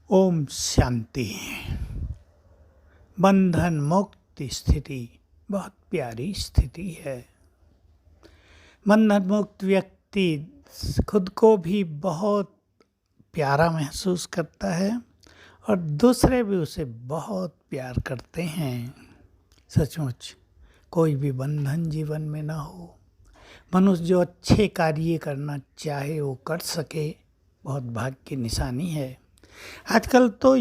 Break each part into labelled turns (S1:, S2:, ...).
S1: ओम शांति। बंधन मुक्त स्थिति बहुत प्यारी स्थिति है। बंधन मुक्त व्यक्ति खुद को भी बहुत प्यारा महसूस करता है और दूसरे भी उसे बहुत प्यार करते हैं। सचमुच कोई भी बंधन जीवन में ना हो। मनुष्य जो अच्छे कार्य करना चाहे वो कर सके, बहुत भाग्य की निशानी है। आजकल तो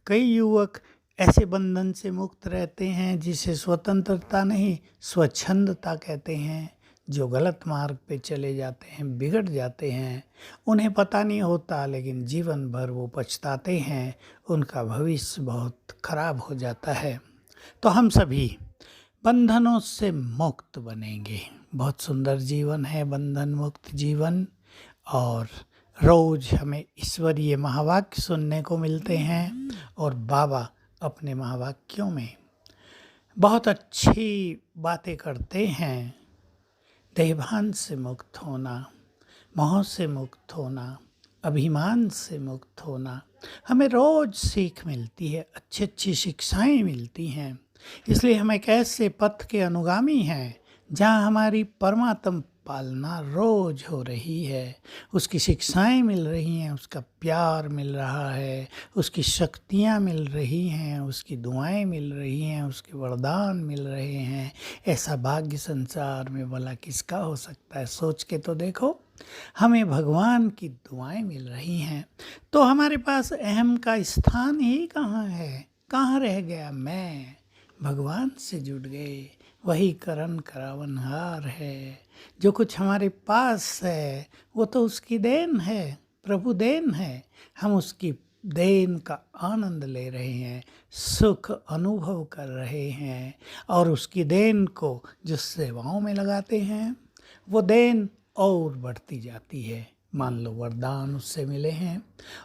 S1: कई युवक ऐसे बंधन से मुक्त रहते हैं जिसे स्वतंत्रता नहीं स्वच्छंदता कहते हैं। जो गलत मार्ग पे चले जाते हैं, बिगड़ जाते हैं, उन्हें पता नहीं होता, लेकिन जीवन भर वो पछताते हैं। उनका भविष्य बहुत खराब हो जाता है। तो हम सभी बंधनों से मुक्त बनेंगे। बहुत सुंदर जीवन है बंधन मुक्त जीवन। और रोज हमें ईश्वरीय महावाक्य सुनने को मिलते हैं और बाबा अपने महावाक्यों में बहुत अच्छी बातें करते हैं। देहभान से मुक्त होना, मोह से मुक्त होना, अभिमान से मुक्त होना, हमें रोज सीख मिलती है, अच्छी अच्छी शिक्षाएं मिलती हैं। इसलिए हम एक ऐसे पथ के अनुगामी हैं जहाँ हमारी परमात्म पालना रोज हो रही है। उसकी शिक्षाएं मिल रही हैं, उसका प्यार मिल रहा है, उसकी शक्तियां मिल रही हैं, उसकी दुआएं मिल रही हैं, उसके वरदान मिल रहे हैं। ऐसा भाग्य संसार में भला किसका हो सकता है? सोच के तो देखो, हमें भगवान की दुआएं मिल रही हैं। तो हमारे पास अहम का स्थान ही कहाँ है? कहाँ रह गया मैं? भगवान से जुड़ गए, वही करन करावनहार है। जो कुछ हमारे पास है वो तो उसकी देन है, प्रभु देन है। हम उसकी देन का आनंद ले रहे हैं, सुख अनुभव कर रहे हैं और उसकी देन को जो सेवाओं में लगाते हैं वो देन और बढ़ती जाती है। मान लो वरदान उससे मिले हैं,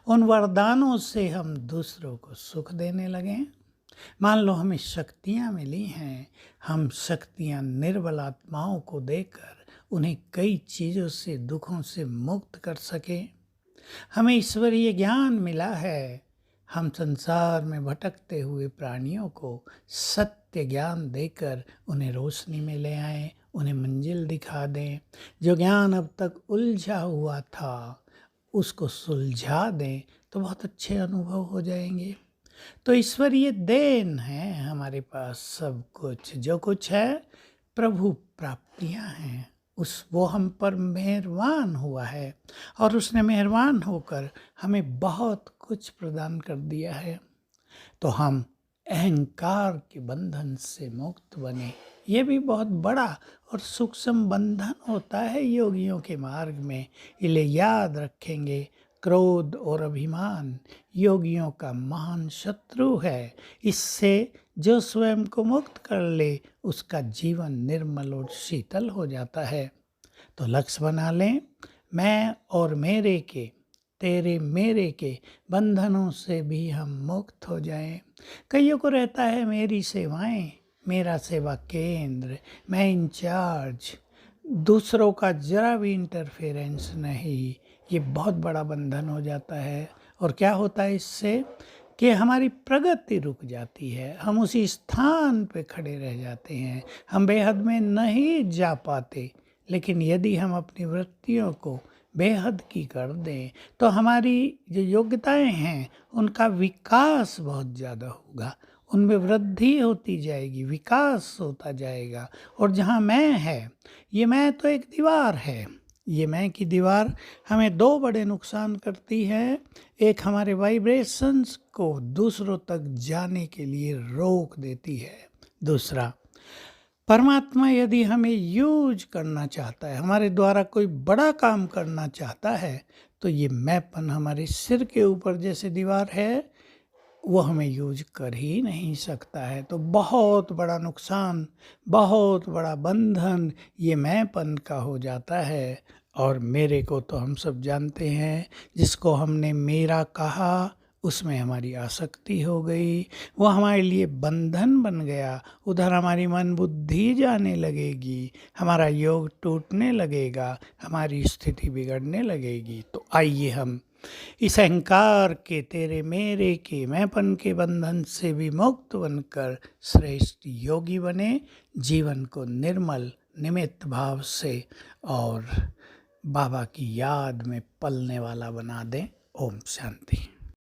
S1: उन वरदानों से हम दूसरों को सुख देने लगे। मान लो हमें शक्तियाँ मिली हैं, हम शक्तियाँ निर्बल आत्माओं को देकर उन्हें कई चीज़ों से, दुखों से मुक्त कर सकें। हमें ईश्वरीय ज्ञान मिला है, हम संसार में भटकते हुए प्राणियों को सत्य ज्ञान देकर उन्हें रोशनी में ले आएं, उन्हें मंजिल दिखा दें। जो ज्ञान अब तक उलझा हुआ था उसको सुलझा दें तो बहुत अच्छे अनुभव हो जाएंगे। तो ईश्वरीय देन है हमारे पास सब कुछ। जो कुछ है प्रभु प्राप्तियां हैं, वो हम पर मेहरबान हुआ है और उसने मेहरबान होकर हमें बहुत कुछ प्रदान कर दिया है। तो हम अहंकार के बंधन से मुक्त बने। ये भी बहुत बड़ा और सूक्ष्म बंधन होता है योगियों के मार्ग में। इसे याद रखेंगे, क्रोध और अभिमान योगियों का महान शत्रु है। इससे जो स्वयं को मुक्त कर ले उसका जीवन निर्मल और शीतल हो जाता है। तो लक्ष्य बना लें, मैं और मेरे के, तेरे मेरे के बंधनों से भी हम मुक्त हो जाएं। कईयों को रहता है मेरी सेवाएं, मेरा सेवा केंद्र, मैं इंचार्ज, दूसरों का जरा भी इंटरफेरेंस नहीं। ये बहुत बड़ा बंधन हो जाता है। और क्या होता है इससे कि हमारी प्रगति रुक जाती है, हम उसी स्थान पे खड़े रह जाते हैं, हम बेहद में नहीं जा पाते। लेकिन यदि हम अपनी वृत्तियों को बेहद की कर दें तो हमारी जो योग्यताएं हैं उनका विकास बहुत ज़्यादा होगा, उनमें वृद्धि होती जाएगी, विकास होता जाएगा। और जहाँ मैं है, ये मैं तो एक दीवार है। ये मैं की दीवार हमें दो बड़े नुकसान करती है। एक, हमारे वाइब्रेशंस को दूसरों तक जाने के लिए रोक देती है। दूसरा, परमात्मा यदि हमें यूज करना चाहता है, हमारे द्वारा कोई बड़ा काम करना चाहता है, तो ये मैंपन हमारे सिर के ऊपर जैसे दीवार है वो हमें यूज कर ही नहीं सकता है। तो बहुत बड़ा नुकसान, बहुत बड़ा बंधन ये मैंपन का हो जाता है। और मेरे को तो हम सब जानते हैं, जिसको हमने मेरा कहा उसमें हमारी आसक्ति हो गई, वो हमारे लिए बंधन बन गया। उधर हमारी मन बुद्धि जाने लगेगी, हमारा योग टूटने लगेगा, हमारी स्थिति बिगड़ने लगेगी। तो आइए हम इस अहंकार के, तेरे मेरे के, मैंपन के बंधन से भी मुक्त बनकर श्रेष्ठ योगी बने, जीवन को निर्मल निमित्त भाव से और बाबा की याद में पलने वाला बना दें। ओम शांति।